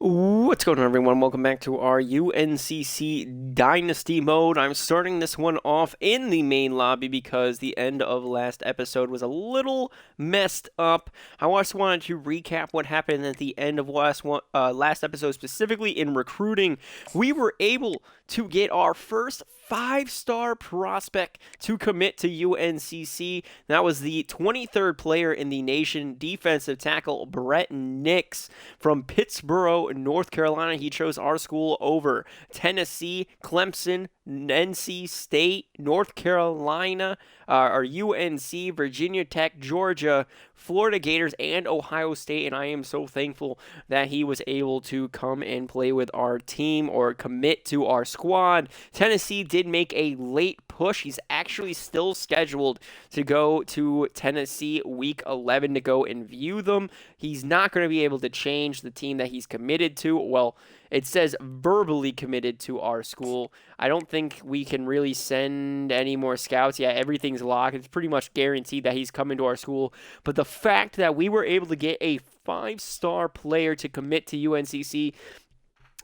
What's going on, everyone? Welcome back to our UNCC Dynasty mode. I'm starting this one off in the main lobby because the end of last episode was a little messed up. I just wanted to recap what happened at the end of last episode, specifically in recruiting. We were able to get our first 5-star prospect to commit to UNCC. That was the 23rd player in the nation, defensive tackle Brett Nix from Pittsboro, North Carolina. He chose our school over Tennessee, Clemson, NC State, North Carolina, or UNC, Virginia Tech, Georgia, Florida Gators, and Ohio State. And I am so thankful that he was able to come and play with our team or commit to our squad. Tennessee did make a late push. He's actually still scheduled to go to Tennessee week 11 to go and view them. He's not going to be able to change the team that he's committed to. Well, it says verbally committed to our school. I don't think we can really send any more scouts. Yeah, everything's locked. It's pretty much guaranteed that he's coming to our school. But the fact that we were able to get a 5-star player to commit to UNCC,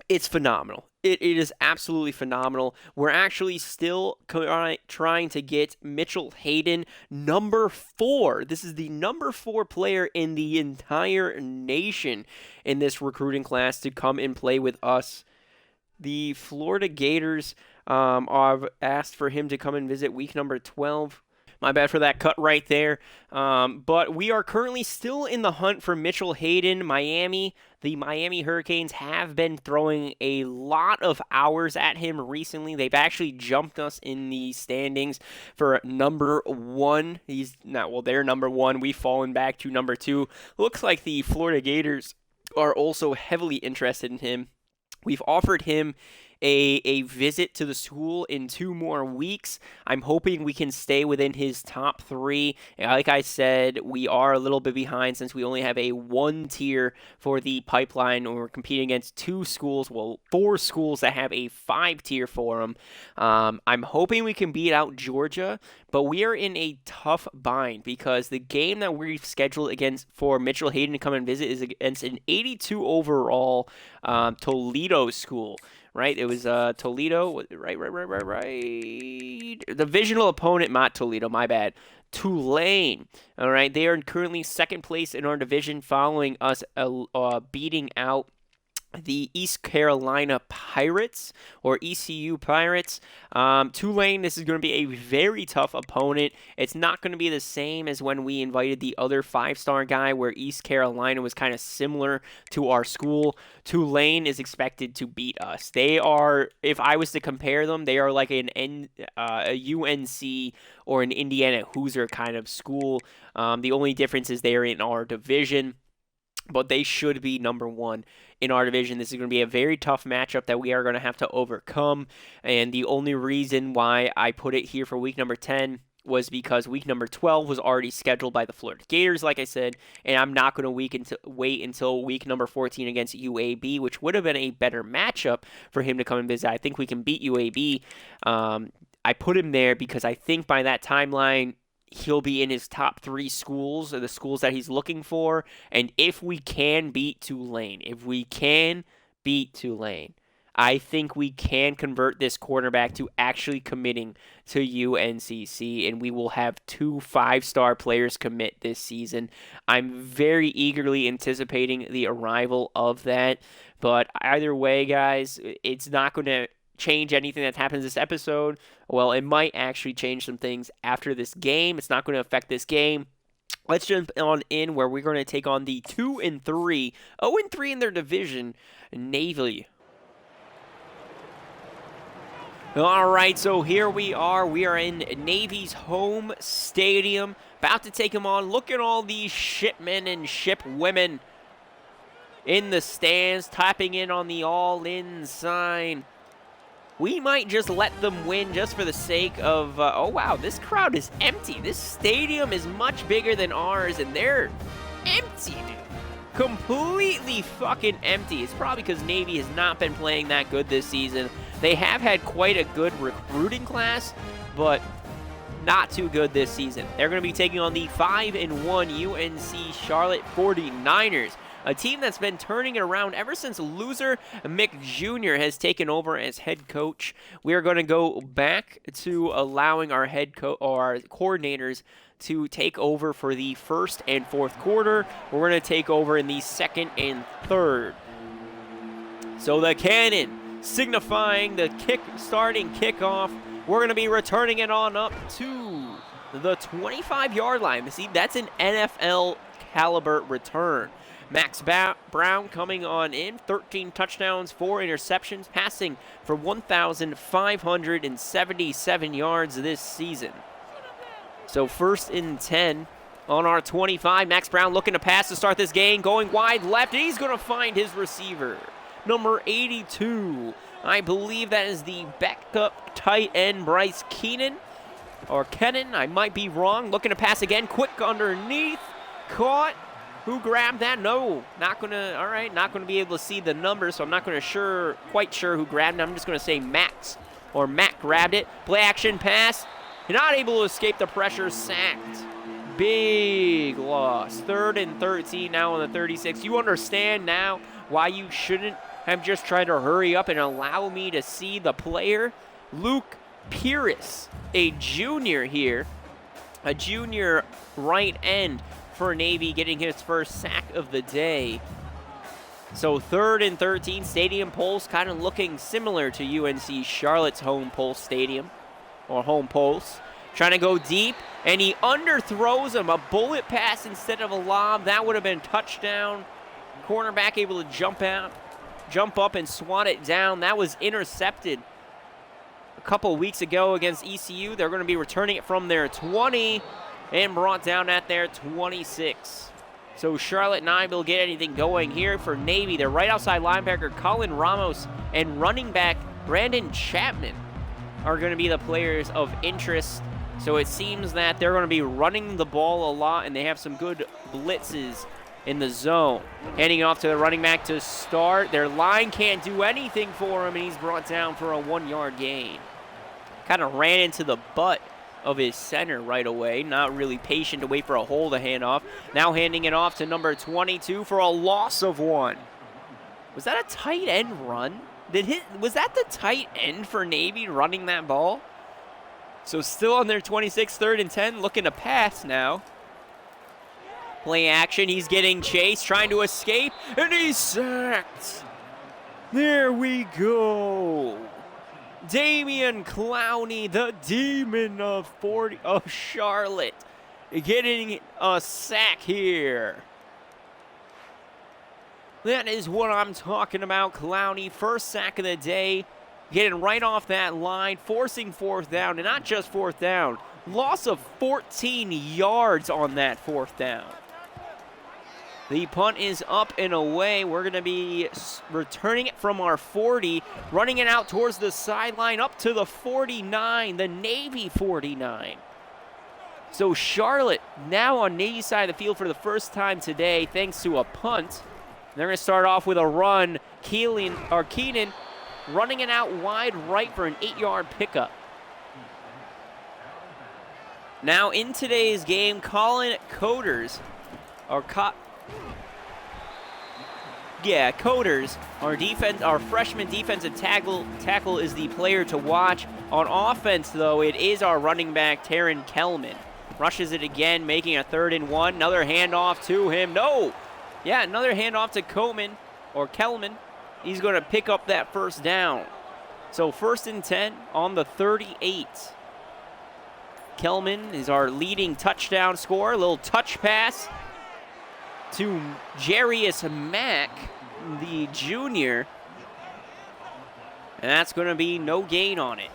it's phenomenal. It is absolutely phenomenal. We're actually still trying to get Mitchell Hayden, number 4. This is the number 4 player in the entire nation in this recruiting class to come and play with us. The Florida Gators have asked for him to come and visit week number 12. My bad for that cut right there. But we are currently still in the hunt for Mitchell Hayden. Miami, the Miami Hurricanes have been throwing a lot of hours at him recently. They've actually jumped us in the standings for number 1. They're number 1. We've fallen back to number 2. Looks like the Florida Gators are also heavily interested in him. We've offered him a visit to the school in 2 more weeks. I'm hoping we can stay within his top 3. And like I said, we are a little bit behind since we only have a 1 tier for the pipeline, and we're competing against 4 schools that have a 5 tier for them. I'm hoping we can beat out Georgia, but we are in a tough bind because the game that we've scheduled for Mitchell Hayden to come and visit is against an 82 overall Toledo school. Right, it was Toledo, right. Divisional opponent, not Toledo, my bad. Tulane, all right. They are currently 2nd place in our division, following us beating out the East Carolina Pirates, or ECU Pirates. Tulane, this is going to be a very tough opponent. It's not going to be the same as when we invited the other 5-star guy, where East Carolina was kind of similar to our school. Tulane is expected to beat us. They are, if I was to compare them, they are like a UNC or an Indiana Hoosier kind of school. The only difference is they're in our division, but they should be number 1 in our division. This is going to be a very tough matchup that we are going to have to overcome, and the only reason why I put it here for week number 10 was because week number 12 was already scheduled by the Florida Gators, like I said, and I'm not going to wait until week number 14 against UAB, which would have been a better matchup for him to come and visit. I think we can beat UAB. I put him there because I think by that timeline, he'll be in his top 3 schools, or the schools that he's looking for. And if we can beat Tulane, I think we can convert this quarterback to actually committing to UNCC, and we will have 2 5-star players commit this season. I'm very eagerly anticipating the arrival of that. But either way, guys, it's not going to change anything that happens this episode. Well, it might actually change some things after this game. It's not going to affect this game. Let's jump on in where we're going to take on the 2-3, 0-3 in their division, Navy. All right, so here we are. We are in Navy's home stadium, about to take them on. Look at all these shipmen and shipwomen in the stands, tapping in on the all-in sign. We might just let them win just for the sake of, oh wow, this crowd is empty. This stadium is much bigger than ours, and they're empty, dude. Completely fucking empty. It's probably because Navy has not been playing that good this season. They have had quite a good recruiting class, but not too good this season. They're going to be taking on the 5-1 UNC Charlotte 49ers. a team that's been turning it around ever since loser Mick Jr. has taken over as head coach. We are going to go back to allowing our head coach or our coordinators to take over for the first and fourth quarter. We're going to take over in the second and third. So the cannon signifying the starting kickoff. We're going to be returning it on up to the 25-yard line. See, that's an NFL caliber return. Max Brown coming on in, 13 touchdowns, 4 interceptions, passing for 1,577 yards this season. So 1st and 10 on our 25. Max Brown looking to pass to start this game, going wide left, and he's going to find his receiver, number 82. I believe that is the backup tight end, Bryce Keenan, or Kennan. I might be wrong. Looking to pass again, quick underneath, caught. Who grabbed that? No, not gonna. All right, not gonna be able to see the numbers, so I'm not quite sure who grabbed it. I'm just gonna say Max or Matt grabbed it. Play action pass. You're not able to escape the pressure. Sacked. Big loss. 3rd and 13 now on the 36. You understand now why you shouldn't have just tried to hurry up and allow me to see the player. Luke Pierce, a junior here, a junior right end for Navy, getting his first sack of the day. So 3rd and 13, stadium pulse kind of looking similar to UNC Charlotte's home pulse stadium, or home pulse. Trying to go deep, and he underthrows him. A bullet pass instead of a lob. That would have been touchdown. Cornerback able to jump up and swat it down. That was intercepted a couple weeks ago against ECU. They're going to be returning it from their 20 and brought down at their 26. So Charlotte not able to get anything going here for Navy. Their right outside linebacker, Colin Ramos, and running back, Brandon Chapman, are going to be the players of interest. So it seems that they're going to be running the ball a lot, and they have some good blitzes in the zone. Handing off to the running back to start. Their line can't do anything for him, and he's brought down for a 1-yard gain. Kind of ran into the butt of his center right away. Not really patient to wait for a hole to hand off. Now handing it off to number 22 for a loss of 1. Was that a tight end run? Was that the tight end for Navy running that ball? So still on their 26, 3rd and 10, looking to pass now. Play action, he's getting chased, trying to escape, and he's sacked. There we go. Damian Clowney, the demon of Charlotte, getting a sack here. That is what I'm talking about. Clowney, first sack of the day, getting right off that line, forcing 4th down, and not just 4th down, loss of 14 yards on that 4th down. The punt is up and away. We're going to be returning it from our 40, running it out towards the sideline up to the 49, the Navy 49. So Charlotte now on Navy's side of the field for the first time today, thanks to a punt. They're going to start off with a run. Keenan running it out wide right for an 8-yard pickup. Now in today's game, Colin Coders, Coders, our freshman defensive tackle is the player to watch. On offense, though, it is our running back, Taryn Kellman. Rushes it again, making a 3rd and 1. Another handoff to him. No! Yeah, another handoff to Kellman. He's going to pick up that 1st down. So 1st and 10 on the 38. Kellman is our leading touchdown scorer. A little touch pass to Jarius Mack, the junior. And that's going to be no gain on it.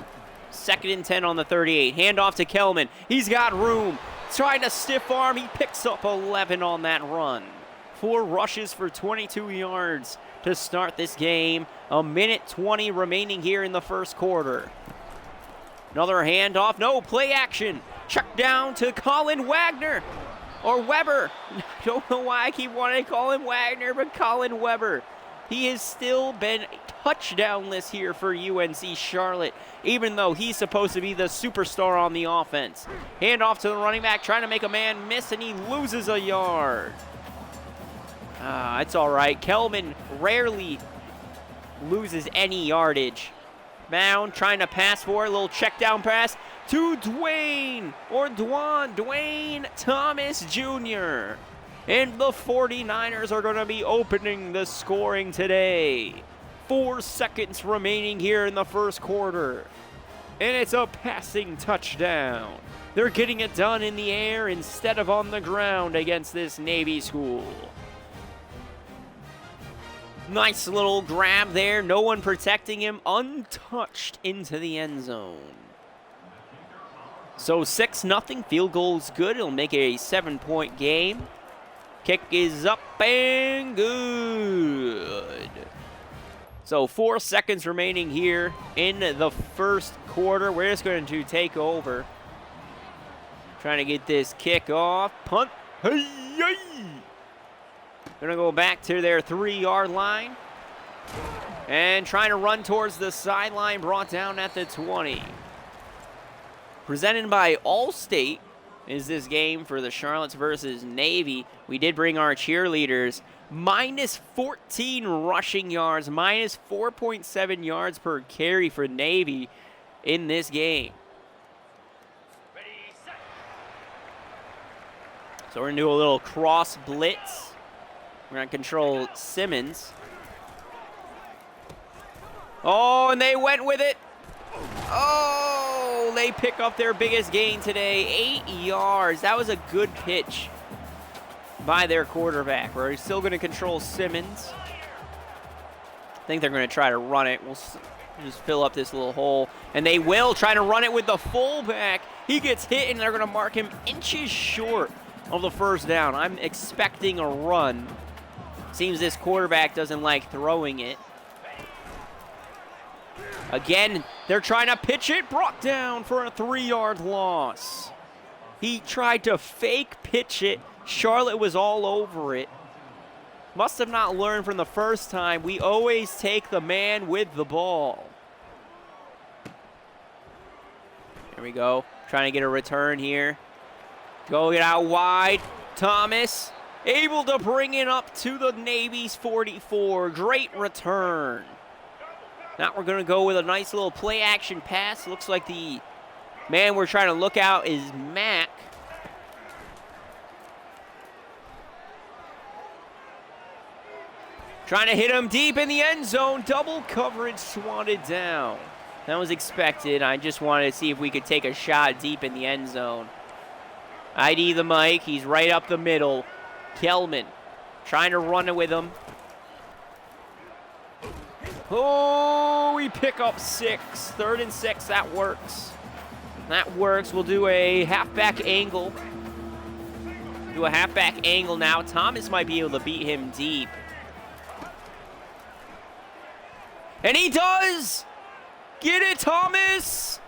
2nd and 10 on the 38. Handoff to Kellman. He's got room. Trying to stiff arm. He picks up 11 on that run. 4 rushes for 22 yards to start this game. 1:20 remaining here in the first quarter. Another handoff. No, play action. Check down to Colin Wagner. Or Weber. I don't know why I keep wanting to call him Wagner, but Colin Weber. He has still been touchdownless here for UNC Charlotte, even though he's supposed to be the superstar on the offense. Handoff to the running back, trying to make a man miss, and he loses a yard. It's all right. Kelman rarely loses any yardage. Mound trying to pass for a little check down pass to Dwayne Thomas Jr. And the 49ers are going to be opening the scoring today. 4 seconds remaining here in the first quarter. And it's a passing touchdown. They're getting it done in the air instead of on the ground against this Navy school. Nice little grab there. No one protecting him. Untouched into the end zone. So 6-0. Field goal is good. It'll make it a 7-point game. Kick is up and good. So 4 seconds remaining here in the first quarter. We're just going to take over. Trying to get this kick off. Punt. Hey-yay! Gonna go back to their 3-yard line. And trying to run towards the sideline, brought down at the 20. Presented by Allstate is this game for the Charlottes versus Navy. We did bring our cheerleaders. Minus 14 rushing yards, minus 4.7 yards per carry for Navy in this game. So we're gonna do a little cross blitz. We're going to control Simmons. Oh, and they went with it. Oh, they pick up their biggest gain today, 8 yards. That was a good pitch by their quarterback. We're still going to control Simmons. I think they're going to try to run it. We'll just fill up this little hole. And they will try to run it with the fullback. He gets hit, and they're going to mark him inches short of the first down. I'm expecting a run. Seems this quarterback doesn't like throwing it. Again, they're trying to pitch it. Brought down for a 3-yard loss. He tried to fake pitch it. Charlotte was all over it. Must have not learned from the first time. We always take the man with the ball. Here we go. Trying to get a return here. Going out wide. Thomas. Able to bring it up to the Navy's 44. Great return. Now we're going to go with a nice little play action pass. Looks like the man we're trying to look out is Mack. Trying to hit him deep in the end zone. Double coverage swatted down. That was expected. I just wanted to see if we could take a shot deep in the end zone. ID the mic. He's right up the middle. Kelman trying to run it with him. Oh, we pick up 6. 3rd and 6. That works. That works. We'll do a halfback angle. Do a halfback angle now. Thomas might be able to beat him deep. And he does! Get it, Thomas!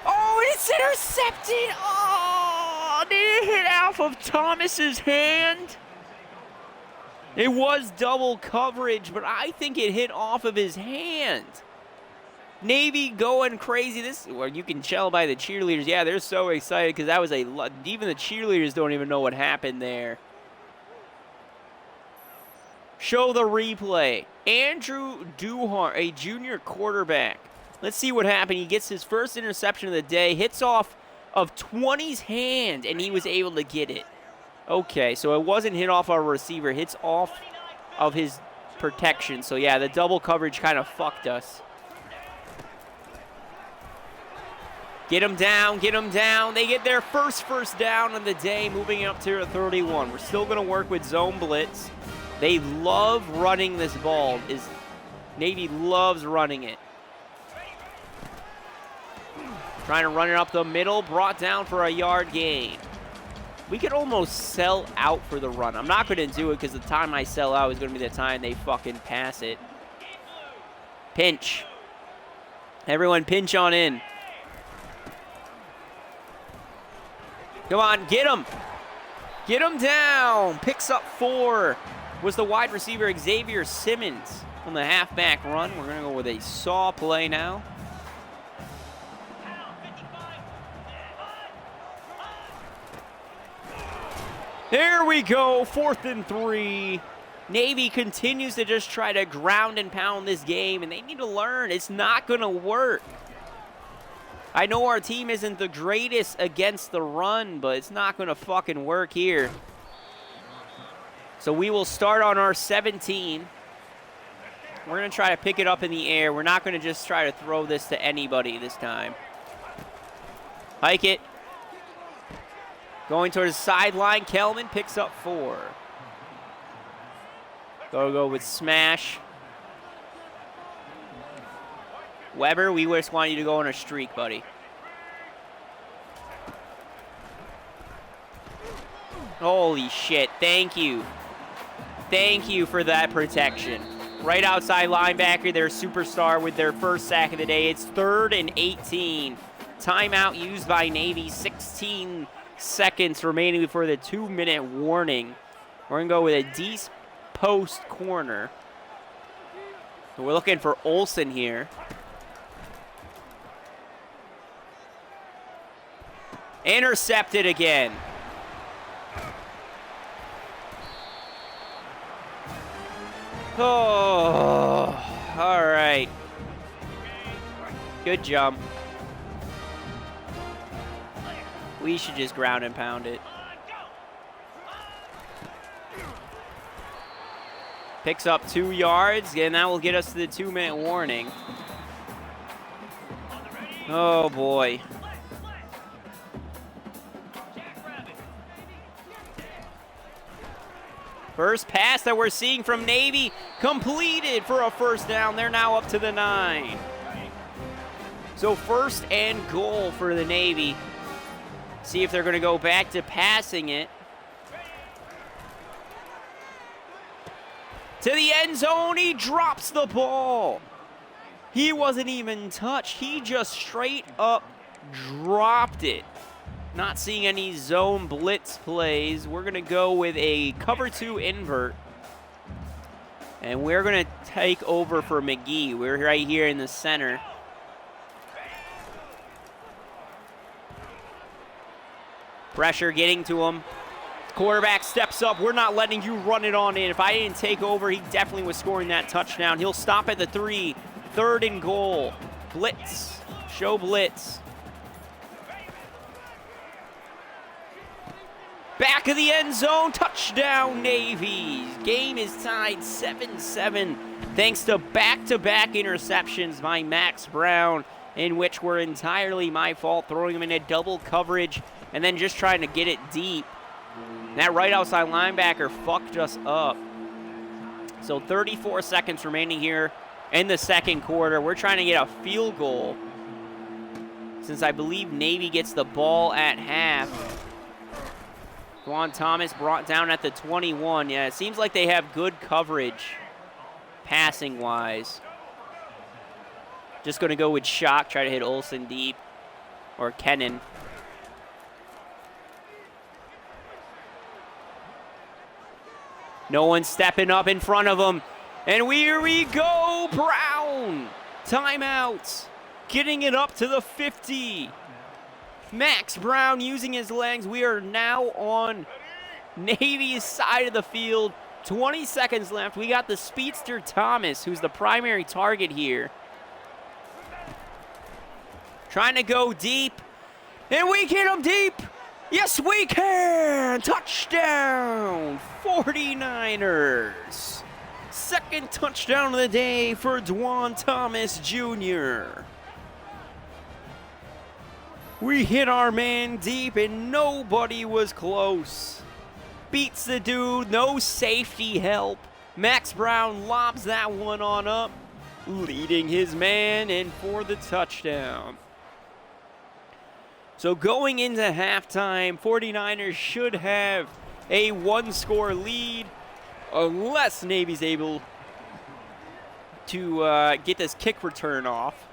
Oh, it's intercepted! Oh, did it hit off of Thomas's hand? It was double coverage, but I think it hit off of his hand. Navy going crazy. Well, you can tell by the cheerleaders. Yeah, they're so excited because that was even the cheerleaders don't even know what happened there. Show the replay. Andrew Duhart, a junior quarterback. Let's see what happened. He gets his first interception of the day, hits off of 20's hand, and he was able to get it. Okay, so it wasn't hit off our receiver. Hits off of his protection. So, yeah, the double coverage kind of fucked us. Get him down, get him down. They get their first down of the day, moving up to 31. We're still going to work with zone blitz. They love running this ball. Navy loves running it. Trying to run it up the middle, brought down for a yard gain. We could almost sell out for the run. I'm not going to do it because the time I sell out is going to be the time they fucking pass it. Pinch. Everyone pinch on in. Come on, get him. Get him down. Picks up 4. Was the wide receiver Xavier Simmons on the halfback run. We're going to go with a saw play now. There we go, 4th and 3. Navy continues to just try to ground and pound this game, and they need to learn it's not going to work. I know our team isn't the greatest against the run, but it's not going to fucking work here. So we will start on our 17. We're going to try to pick it up in the air. We're not going to just try to throw this to anybody this time. Hike it. Going towards the sideline. Kelman picks up 4. Go with smash. Weber, we just want you to go on a streak, buddy. Holy shit, thank you. Thank you for that protection. Right outside linebacker, their superstar with their first sack of the day. It's 3rd and 18. Timeout used by Navy. 16 seconds remaining before the 2-minute warning. We're going to go with a deep post corner. So we're looking for Olsen here. Intercepted again. Oh, all right. Good jump. We should just ground and pound it. Picks up 2 yards, and that will get us to the 2-minute warning. Oh, boy. First pass that we're seeing from Navy completed for a first down. They're now up to the 9. So 1st and goal for the Navy. See if they're going to go back to passing it. To the end zone, he drops the ball. He wasn't even touched. He just straight up dropped it. Not seeing any zone blitz plays. We're going to go with a cover 2 invert. And we're going to take over for McGee. We're right here in the center. Pressure getting to him. Quarterback steps up. We're not letting you run it on in. If I didn't take over, he definitely was scoring that touchdown. He'll stop at the 3. 3rd and goal. Blitz. Show blitz. Back of the end zone, touchdown Navy. Game is tied 7-7 thanks to back-to-back interceptions by Max Brown, in which were entirely my fault, throwing him into double coverage and then just trying to get it deep. That right outside linebacker fucked us up. So 34 seconds remaining here in the second quarter. We're trying to get a field goal since I believe Navy gets the ball at half. Juan Thomas brought down at the 21. Yeah, it seems like they have good coverage passing-wise. Just going to go with shock, try to hit Olsen deep, or Kennan. No one stepping up in front of him. And here we go, Brown. Timeout. Getting it up to the 50. Max Brown using his legs. We are now on Navy's side of the field. 20 seconds left. We got the speedster Thomas, who's the primary target here. Trying to go deep. And we get him deep. Yes, we can. Touchdown, 49ers. Second touchdown of the day for Juan Thomas Jr. We hit our man deep and nobody was close. Beats the dude, no safety help. Max Brown lobs that one on up, leading his man in for the touchdown. So going into halftime, 49ers should have a 1-score lead unless Navy's able to get this kick return off.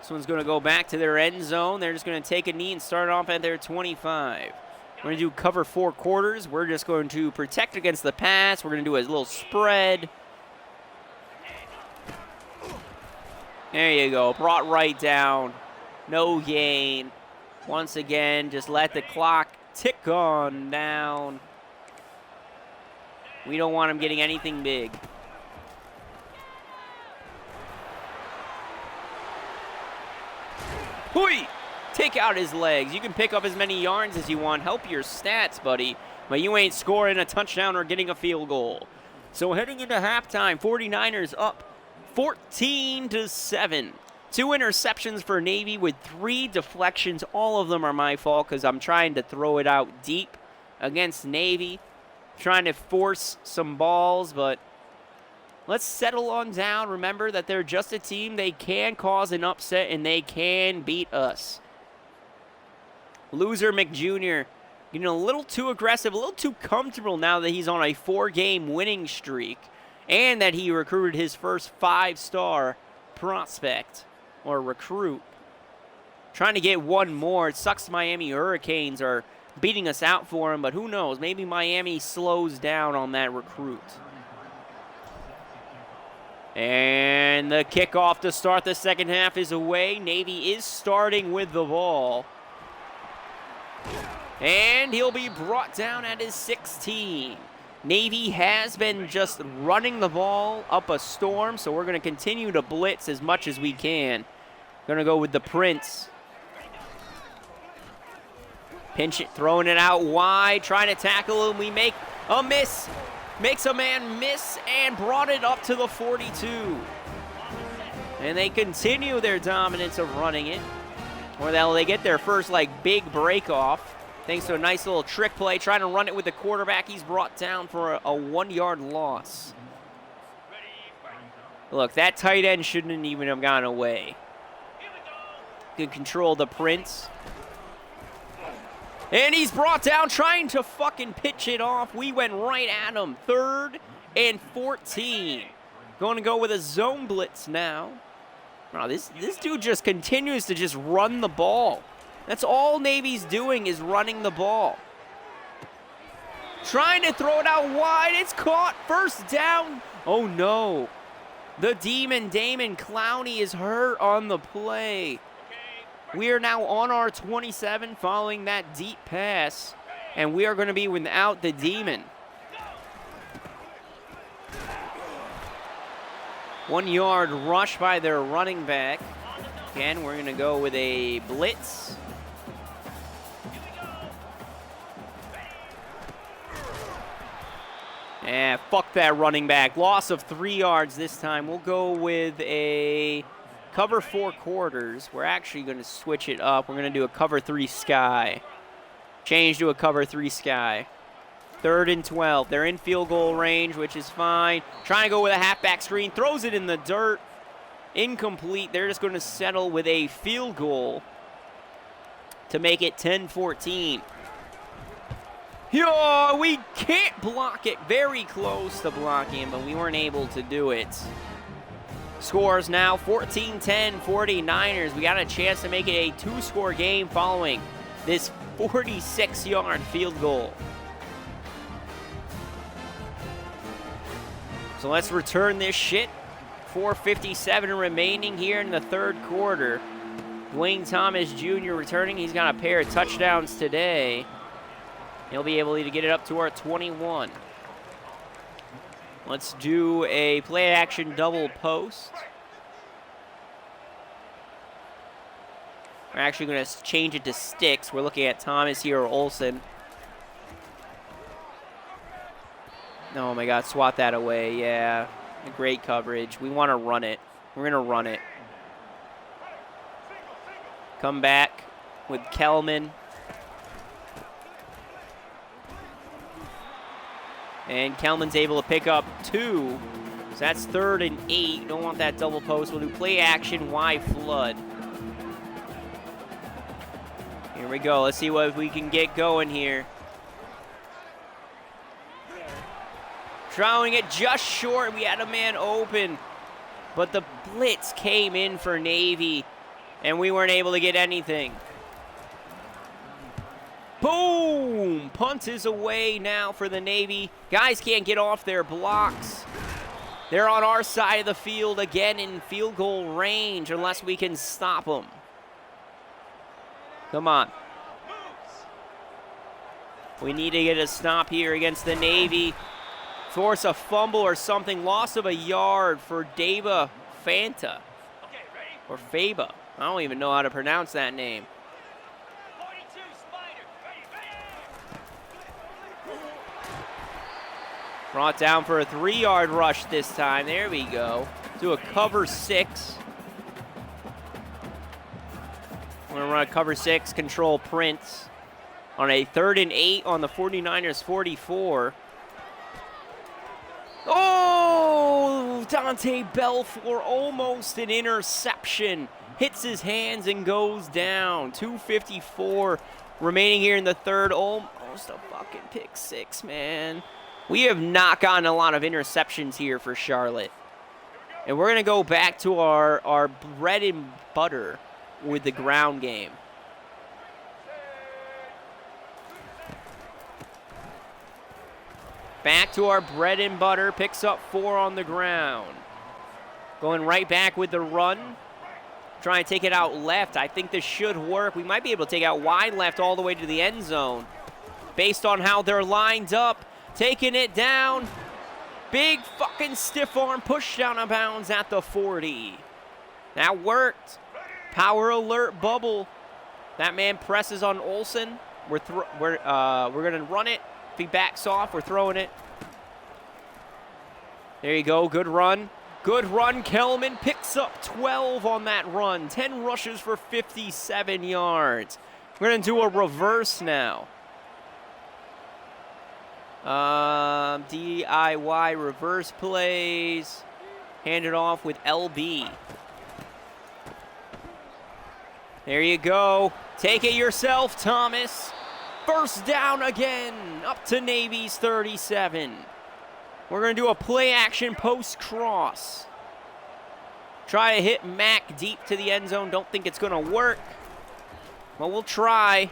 This one's going to go back to their end zone. They're just going to take a knee and start off at their 25. We're going to do cover 4 quarters. We're just going to protect against the pass. We're going to do a little spread. There you go. Brought right down. No gain. Once again, just let the clock tick on down. We don't want him getting anything big. Hui! Take out his legs. You can pick up as many yards as you want. Help your stats, buddy. But you ain't scoring a touchdown or getting a field goal. So heading into halftime, 49ers up 14-7. 2 interceptions for Navy with 3 deflections. All of them are my fault because I'm trying to throw it out deep against Navy. Trying to force some balls, but let's settle on down. Remember that they're just a team. They can cause an upset, and they can beat us. Loser McJr. getting a little too aggressive, a little too comfortable now that he's on a 4-game winning streak, and that he recruited his first 5-star prospect or recruit. Trying to get one more. It sucks Miami Hurricanes are beating us out for him, but who knows? Maybe Miami slows down on that recruit. And the kickoff to start the second half is away. Navy is starting with the ball. And he'll be brought down at his 16. Navy has been just running the ball up a storm, so we're going to continue to blitz as much as we can. Going to go with the Prince. Pinch it, throwing it out wide, trying to tackle him. We make a miss. Makes a man miss and brought it up to the 42. And they continue their dominance of running it. Or they get their first, big break off. Thanks to a nice little trick play, trying to run it with the quarterback. He's brought down for a 1-yard loss. Look, that tight end shouldn't even have gone away. Good control, the Prince. And he's brought down, trying to fucking pitch it off. We went right at him. 3rd and 14. Going to go with a zone blitz now. Wow, this dude just continues to just run the ball. That's all Navy's doing is running the ball. Trying to throw it out wide. It's caught. First down. Oh, no. The Demon, Damon Clowney, is hurt on the play. We are now on our 27 following that deep pass, and we are going to be without the Demon. 1-yard rush by their running back. Again, we're going to go with a blitz. Fuck that running back. Loss of 3 yards this time. We'll go with a cover 4 quarters. We're actually going to switch it up. We're going to do a cover 3 sky. Change to a cover 3 sky. 3rd and 12. They're in field goal range, which is fine. Trying to go with a halfback screen. Throws it in the dirt. Incomplete. They're just going to settle with a field goal to make it 10-14. Yo, we can't block it. Very close to blocking, but we weren't able to do it. Scores now 14-10 49ers. We got a chance to make it a 2-score game following this 46-yard field goal. So let's return this shit. 4:57 remaining here in the 3rd quarter. Dwayne Thomas Jr. returning. He's got a pair of touchdowns today. He'll be able to get it up to our 21. Let's do a play-action double post. We're actually going to change it to sticks. We're looking at Thomas here or Olsen. Oh, my God. Swat that away. Yeah. Great coverage. We want to run it. We're going to run it. Come back with Kelman. And Kelman's able to pick up 2. So that's 3rd and 8. Don't want that double post. We'll do play action, Y flood. Here we go. Let's see what we can get going here. Throwing it just short. We had a man open. But the blitz came in for Navy. And we weren't able to get anything. Boom! Punt is away now for the Navy. Guys can't get off their blocks. They're on our side of the field again in field goal range unless we can stop them. Come on. We need to get a stop here against the Navy. Force a fumble or something. Loss of a yard for Daba Fanta. Or Faba. I don't even know how to pronounce that name. Brought down for a 3-yard rush this time. There we go. Do a cover 6. We're going to run a cover 6, control Prince. On a 3rd and 8 on the 49ers 44. Oh, Dante Belfour, almost an interception. Hits his hands and goes down. 2:54 remaining here in the third. Almost a fucking pick 6, man. We have not gotten a lot of interceptions here for Charlotte. And we're going to go back to our bread and butter with the ground game. Back to our bread and butter. Picks up 4 on the ground. Going right back with the run. Trying to take it out left. I think this should work. We might be able to take out wide left all the way to the end zone. Based on how they're lined up. Taking it down. Big fucking stiff arm push down of bounds at the 40. That worked. Power alert bubble. That man presses on Olsen. We're going to run it. If he backs off, we're throwing it. There you go. Good run. Good run. Kelman picks up 12 on that run. 10 rushes for 57 yards. We're going to do a reverse now. DIY reverse plays. Hand it off with LB. There you go. Take it yourself, Thomas. First down again, up to Navy's 37. We're going to do a play action post cross. Try to hit Mack deep to the end zone. Don't think it's going to work. Well, we'll try.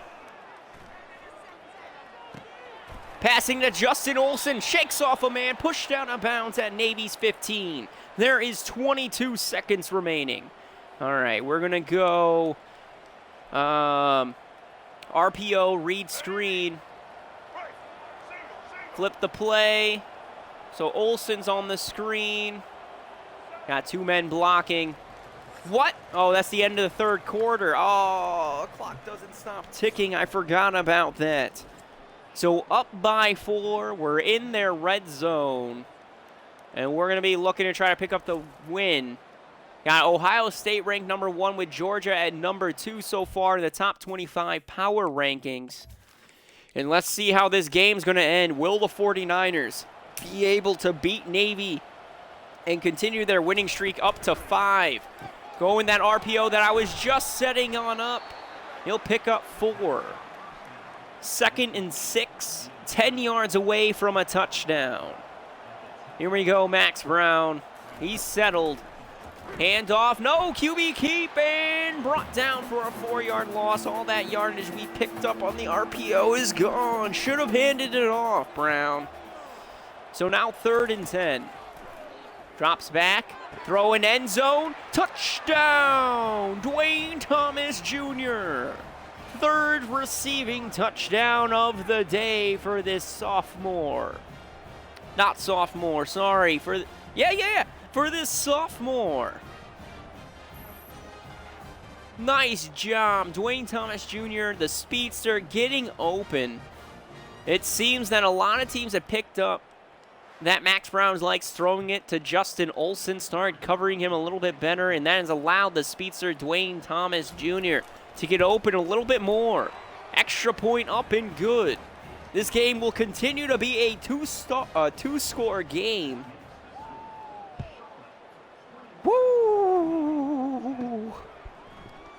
Passing to Justin Olsen. Shakes off a man. Pushed down of bounds at Navy's 15. There is 22 seconds remaining. All right, we're going to go RPO, read screen. Flip the play. So Olsen's on the screen. Got 2 men blocking. What? Oh, that's the end of the third quarter. Oh, clock doesn't stop ticking. I forgot about that. So up by 4. We're in their red zone. And we're going to be looking to try to pick up the win. Got Ohio State ranked number 1 with Georgia at number 2 so far in the top 25 power rankings. And let's see how this game's going to end. Will the 49ers be able to beat Navy and continue their winning streak up to 5? Going that RPO that I was just setting on up. He'll pick up 4. 2nd and 6. 10 yards away from a touchdown. Here we go, Max Brown. He's settled. Handoff, no, QB keep, and brought down for a 4-yard loss. All that yardage we picked up on the RPO is gone. Should have handed it off, Brown. So now 3rd and 10. Drops back, throw in end zone, touchdown, Dwayne Thomas Jr. 3rd receiving touchdown of the day for this sophomore. Not sophomore, sorry, for this sophomore. Nice job, Dwayne Thomas Jr., the speedster, getting open. It seems that a lot of teams have picked up that Max Brown likes throwing it to Justin Olsen, started covering him a little bit better, and that has allowed the speedster Dwayne Thomas Jr. to get open a little bit more. Extra point up and good. This game will continue to be a two-score game. Woo!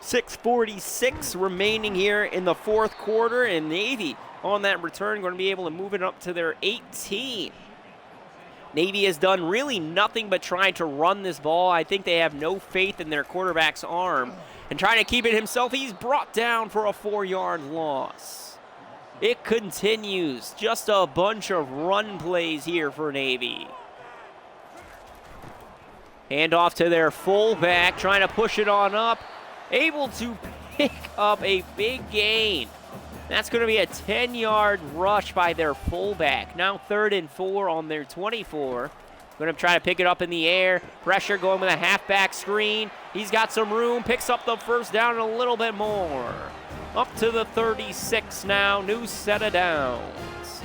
6:46 remaining here in the 4th quarter, and Navy on that return going to be able to move it up to their 18. Navy has done really nothing but trying to run this ball. I think they have no faith in their quarterback's arm. And trying to keep it himself, he's brought down for a 4-yard loss. It continues. Just a bunch of run plays here for Navy. Hand off to their fullback, trying to push it on up. Able to pick up a big gain. That's going to be a 10-yard rush by their fullback. Now 3rd and 4 on their 24. Going to try to pick it up in the air. Pressure going with a halfback screen. He's got some room. Picks up the first down and a little bit more. Up to the 36 now. New set of downs.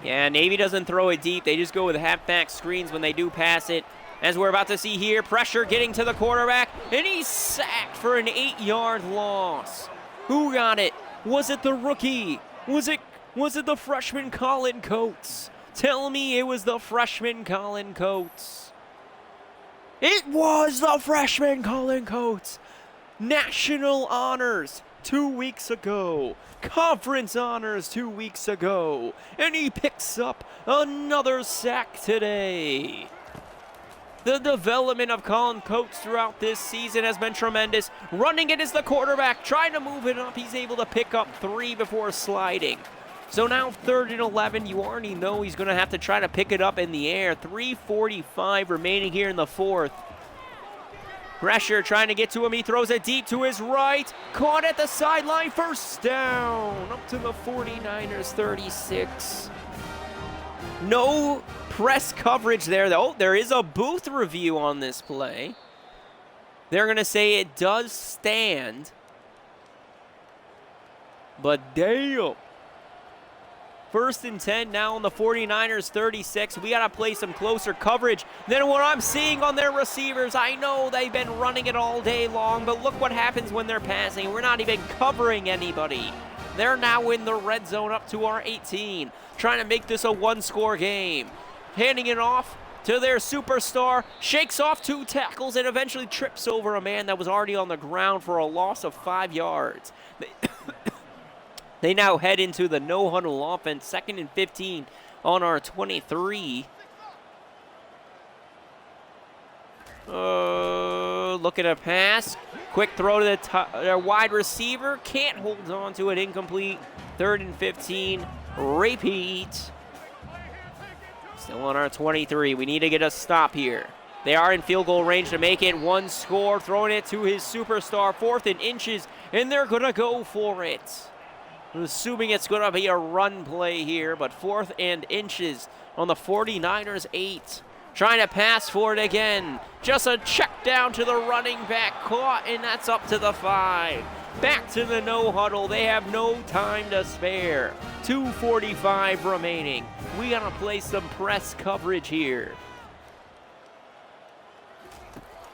Yeah, Navy doesn't throw it deep. They just go with halfback screens when they do pass it. As we're about to see here, pressure getting to the quarterback. And he's sacked for an 8-yard loss. Who got it? Was it the rookie? Was it the freshman Colin Coates? Tell me it was the freshman Colin Coates. It was the freshman Colin Coates. National honors 2 weeks ago. Conference honors 2 weeks ago. And he picks up another sack today. The development of Colin Coates throughout this season has been tremendous. Running it as the quarterback, trying to move it up. He's able to pick up 3 before sliding. So now 3rd and 11, you already know he's going to have to try to pick it up in the air. 3:45 remaining here in the 4th. Pressure trying to get to him. He throws it deep to his right. Caught at the sideline. First down. Up to the 49ers 36. No press coverage there, though. There is a booth review on this play. They're going to say it does stand. But damn. 1st and 10 now on the 49ers 36. We got to play some closer coverage than what I'm seeing on their receivers. I know they've been running it all day long, but look what happens when they're passing. We're not even covering anybody. They're now in the red zone up to our 18, trying to make this a one-score game. Handing it off to their superstar, shakes off 2 tackles and eventually trips over a man that was already on the ground for a loss of 5 yards. They now head into the no-huddle offense, 2nd and 15 on our 23. Look at a pass. Quick throw to the wide receiver. Can't hold on to it. Incomplete. 3rd and 15. Repeat. Still on our 23. We need to get a stop here. They are in field goal range to make it 1 score. Throwing it to his superstar. 4th and inches. And they're going to go for it. I'm assuming it's going to be a run play here. But 4th and inches on the 49ers 8. Trying to pass for it again. Just a check down to the running back. Caught, and that's up to the 5. Back to the no huddle. They have no time to spare. 2:45 remaining. We got to play some press coverage here.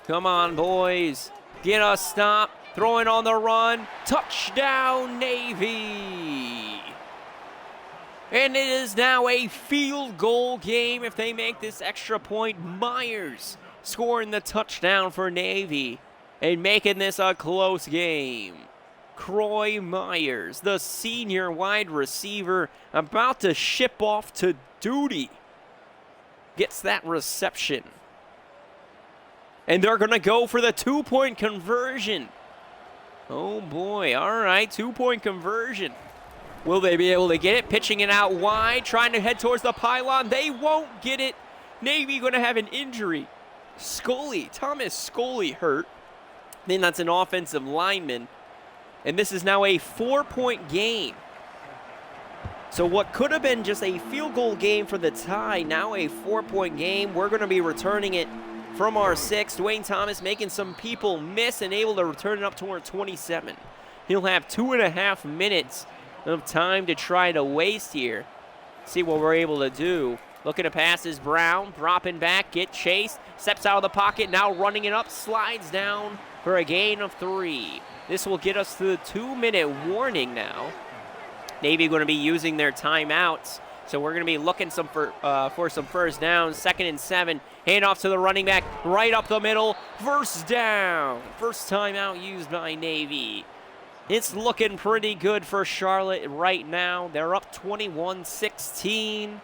Come on, boys. Get a stop. Throwing on the run. Touchdown, Navy. And it is now a field goal game if they make this extra point. Myers scoring the touchdown for Navy and making this a close game. Croy Myers, the senior wide receiver, about to ship off to duty, gets that reception. And they're going to go for the 2-point conversion. Oh boy, all right, 2-point conversion. Will they be able to get it? Pitching it out wide, trying to head towards the pylon. They won't get it. Navy going to have an injury. Thomas Scully hurt. Then that's an offensive lineman. And this is now a 4-point game. So what could have been just a field goal game for the tie, now a 4-point game. We're going to be returning it from our 6. Dwayne Thomas making some people miss and able to return it up to our 27. He'll have 2.5 minutes of time to try to waste here. See what we're able to do. Looking to pass is Brown, dropping back, get chased, steps out of the pocket, now running it up, slides down for a gain of 3. This will get us to the 2-minute warning now. Navy going to be using their timeouts, so we're going to be looking for some first downs. 2nd and 7, handoff to the running back, right up the middle, first down. First timeout used by Navy. It's looking pretty good for Charlotte right now. They're up 21-16.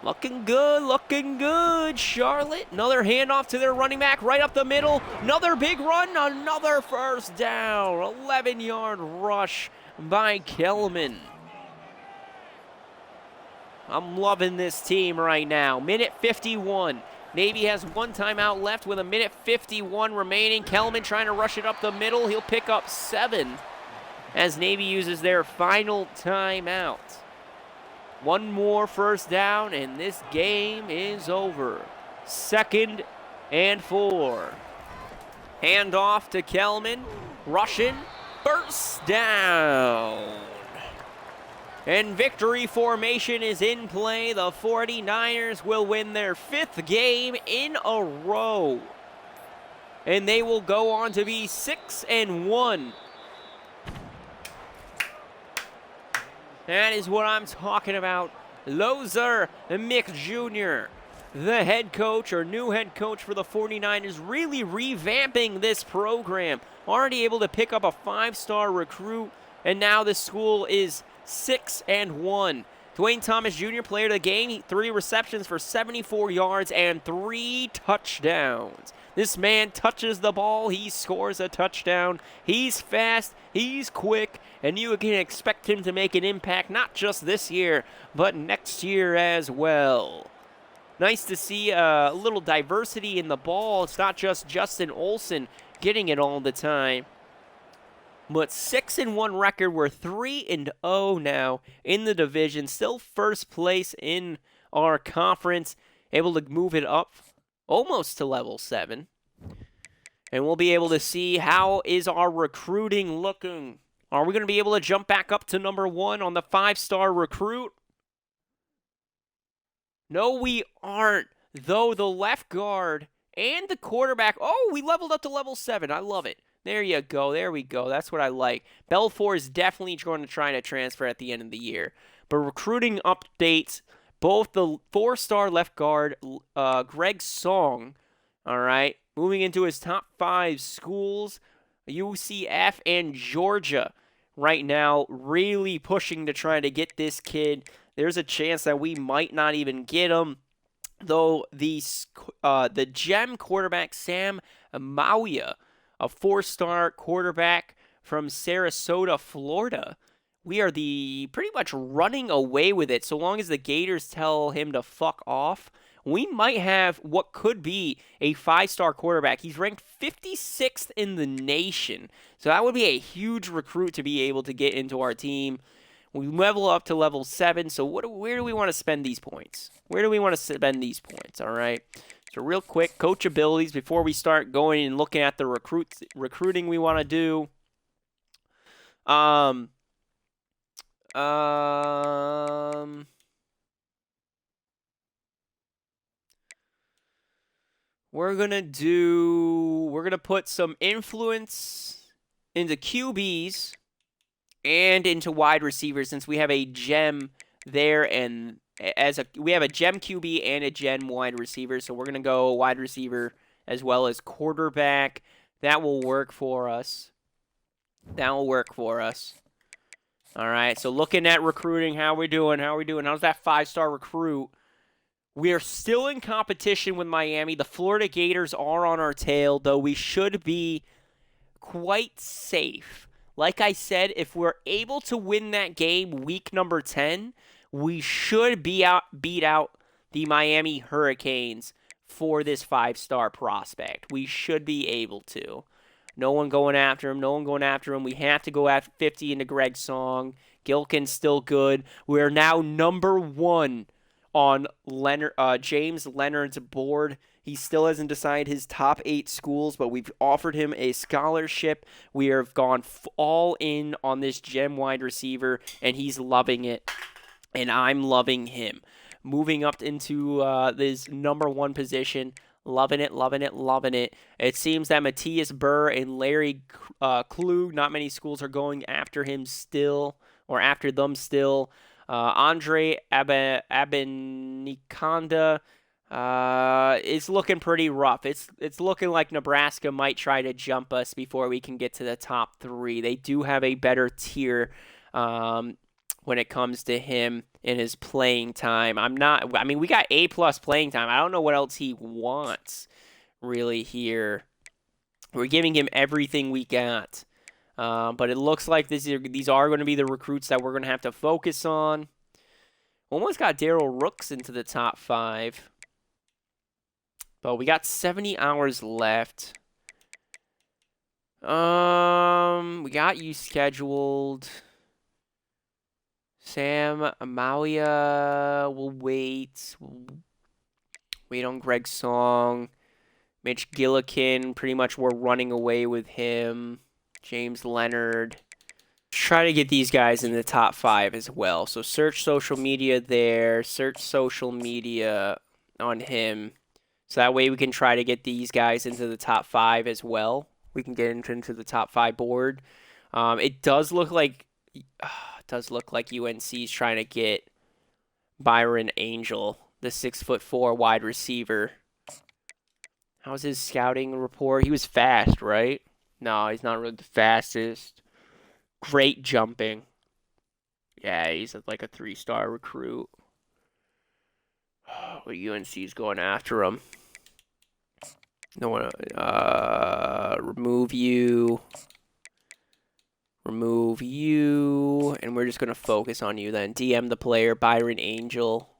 Looking good, Charlotte. Another handoff to their running back right up the middle. Another big run, another first down. 11-yard rush by Kelman. I'm loving this team right now. Minute 51. Navy has one timeout left with 1:51 remaining. Kelman trying to rush it up the middle. He'll pick up 7 as Navy uses their final timeout. One more first down, and this game is over. 2nd and 4. Hand off to Kelman. Russian bursts down. And victory formation is in play. The 49ers will win their 5th game in a row. And they will go on to be 6-1. That is what I'm talking about. Loser Mick Jr., the head coach or new head coach for the 49ers, really revamping this program. Already able to pick up a 5-star recruit, and now the school is 6-1. Dwayne Thomas Jr., player of the game, 3 receptions for 74 yards and 3 touchdowns. This man touches the ball, he scores a touchdown. He's fast, he's quick, and you can expect him to make an impact not just this year, but next year as well. Nice to see a little diversity in the ball. It's not just Justin Olsen getting it all the time. But 6-1 record. We're 3-0 now in the division. Still first place in our conference. Able to move it up almost to level 7. And we'll be able to see how is our recruiting looking. Are we going to be able to jump back up to number 1 on the 5-star recruit? No, we aren't. Though the left guard and the quarterback. Oh, we leveled up to level 7. I love it. There you go. There we go. That's what I like. Belfour is definitely going to try to transfer at the end of the year. But recruiting updates, both the 4-star left guard, Greg Song, all right, moving into his top 5 schools, UCF and Georgia right now, really pushing to try to get this kid. There's a chance that we might not even get him, though the gem quarterback, Sam Mauya, a 4-star quarterback from Sarasota, Florida. We are pretty much running away with it. So long as the Gators tell him to fuck off, we might have what could be a 5-star quarterback. He's ranked 56th in the nation. So that would be a huge recruit to be able to get into our team. We level up to level 7. So where do we want to spend these points? Where do we want to spend these points? All right. So real quick, coach abilities before we start going and looking at the recruiting we want to do. We're gonna put some influence into QBs and into wide receivers, since we have a gem there, and we have a gem QB and a gem wide receiver, so we're gonna go wide receiver as well as quarterback. That will work for us. All right, so looking at recruiting, how we doing? How's that 5-star recruit? We are still in competition with Miami. The Florida Gators are on our tail, though we should be quite safe. Like I said, if we're able to win that game week number 10, we should beat out the Miami Hurricanes for this 5-star prospect. We should be able to. No one going after him. We have to go after 50 into Greg Song. Gilkin's still good. We're now number 1 on James Leonard's board. He still hasn't decided his top 8 schools, but we've offered him a scholarship. We have gone all in on this gem wide receiver, and he's loving it, and I'm loving him. Moving up into this number 1 position. Loving it. It seems that Matthias Burr and Larry Klug, not many schools are going after him still, or after them still. Andre Abenikonda is looking pretty rough. It's looking like Nebraska might try to jump us before we can get to the top 3. They do have a better tier when it comes to him in his playing time. We got A+ playing time. I don't know what else he wants really here. We're giving him everything we got. But it looks like these are going to be the recruits that we're going to have to focus on. Almost got Daryl Rooks into the top 5. Well, we got 70 hours left. We got you scheduled. Sam, Amalia, we'll wait. We'll wait on Greg's song. Mitch Gillikin, pretty much we're running away with him. James Leonard. Try to get these guys in the top 5 as well. So search social media there. Search social media on him. So that way we can try to get these guys into the top 5 as well. We can get into the top 5 board. It does look like UNC's trying to get Byron Angel, the 6'4" wide receiver. How's his scouting report? He was fast, right? No, he's not really the fastest. Great jumping. Yeah, he's like a 3-star recruit. Oh, UNC's going after him. No one. Remove you. Remove you. And we're just going to focus on you then. DM the player, Byron Angel.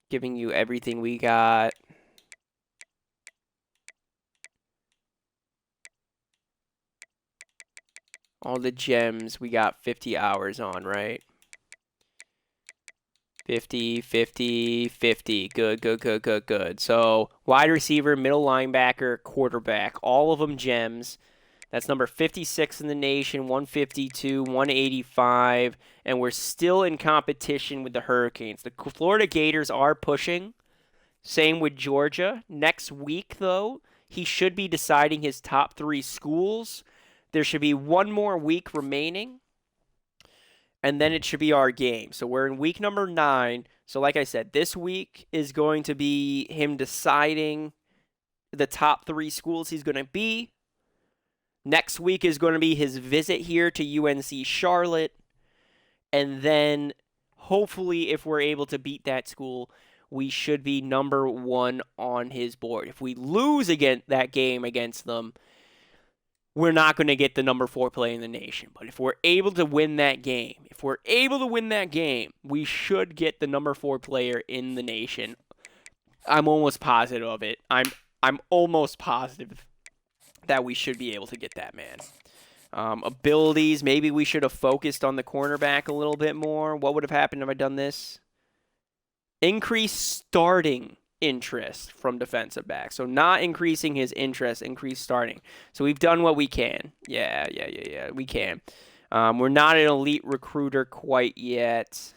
Giving you everything we got. All the gems we got 50 hours on, right? 50, 50, 50. Good, good, good, good, good. So, wide receiver, middle linebacker, quarterback. All of them gems. That's number 56 in the nation, 152, 185. And we're still in competition with the Hurricanes. The Florida Gators are pushing. Same with Georgia. Next week, though, he should be deciding his top 3 schools. There should be one more week remaining. And then it should be our game. So we're in week number 9. So like I said, this week is going to be him deciding the top 3 schools he's going to be. Next week is going to be his visit here to UNC Charlotte. And then hopefully if we're able to beat that school, we should be number 1 on his board. If we lose that game against them, we're not going to get the number 4 play in the nation. But if we're able to win that game, we should get the number 4 player in the nation. I'm almost positive of it. I'm almost positive that we should be able to get that man. Abilities, maybe we should have focused on the cornerback a little bit more. What would have happened if I done this? Increase starting interest from defensive back. So not increasing his interest, increase starting. So we've done what we can. Yeah, we can. We're not an elite recruiter quite yet.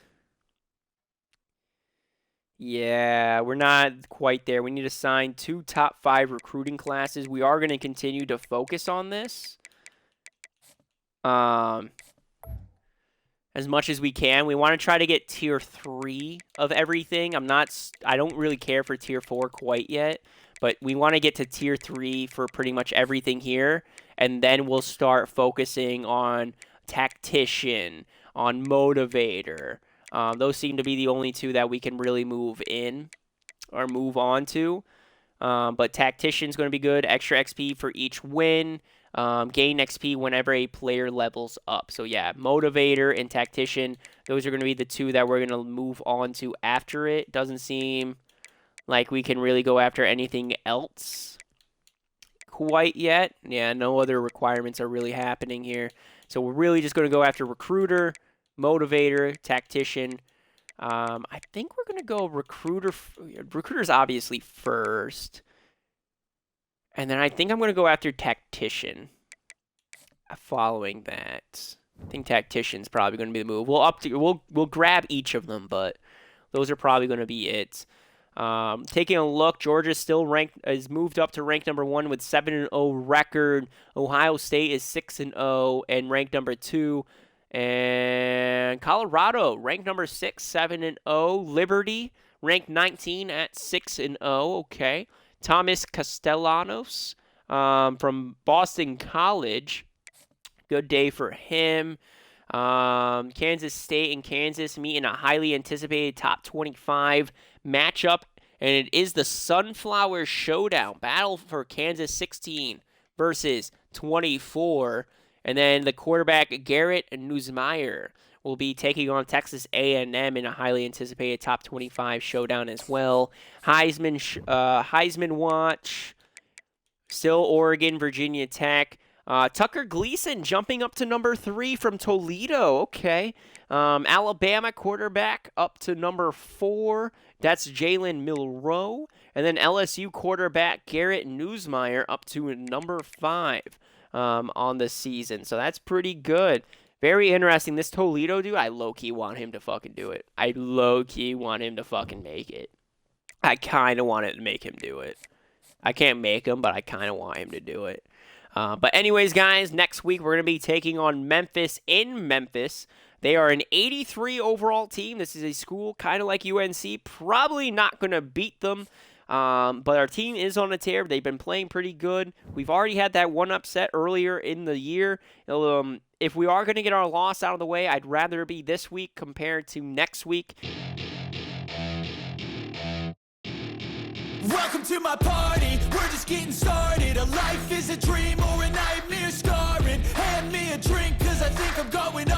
Yeah, we're not quite there. We need to sign 2 top 5 recruiting classes. We are going to continue to focus on this. As much as we can. We want to try to get tier 3 of everything. I don't really care for tier 4 quite yet, but we want to get to tier 3 for pretty much everything here, and then we'll start focusing on tactician, on motivator. Those seem to be the only 2 that we can really move in or move on to. But tactician's going to be good. Extra XP for each win. Gain XP whenever a player levels up. So yeah, motivator and tactician, those are going to be the 2 that we're going to move on to after it. Doesn't seem like we can really go after anything else quite yet. Yeah, no other requirements are really happening here. So we're really just going to go after recruiter, motivator, tactician. I think we're going to go recruiter. Recruiter's obviously first. And then I think I'm going to go after tactician following that. I think tactician's probably going to be the move. We'll grab each of them, but those are probably going to be it. Taking a look, Georgia still is moved up to rank number 1 with 7-0 record. Ohio State is 6-0 and ranked number 2. And Colorado ranked number 6, 7-0. Liberty ranked 19 at 6-0. Okay. Thomas Castellanos from Boston College. Good day for him. Kansas State and Kansas meet in a highly anticipated top 25 matchup, and it is the Sunflower Showdown. Battle for Kansas 16 versus 24. And then the quarterback, Garrett Nussmeier, will be taking on Texas A&M in a highly anticipated top 25 showdown as well. Heisman watch, still Oregon, Virginia Tech. Tucker Gleason jumping up to number 3 from Toledo. Okay. Alabama quarterback up to number 4. That's Jalen Milroe. And then LSU quarterback Garrett Nussmeier up to number 5 on the season. So that's pretty good. Very interesting. This Toledo dude, I low-key want him to fucking do it. I low-key want him to fucking make it. I kind of want it to make him do it. I can't make him, but I kind of want him to do it. But anyways, guys, next week we're going to be taking on Memphis in Memphis. They are an 83 overall team. This is a school kind of like UNC. Probably not going to beat them. But our team is on a tear. They've been playing pretty good. We've already had that one upset earlier in the year. If we are going to get our loss out of the way, I'd rather it be this week compared to next week. Welcome to my party, we're just getting started. A life is a dream or a nightmare scarring. Hand me a drink, cause I think I'm going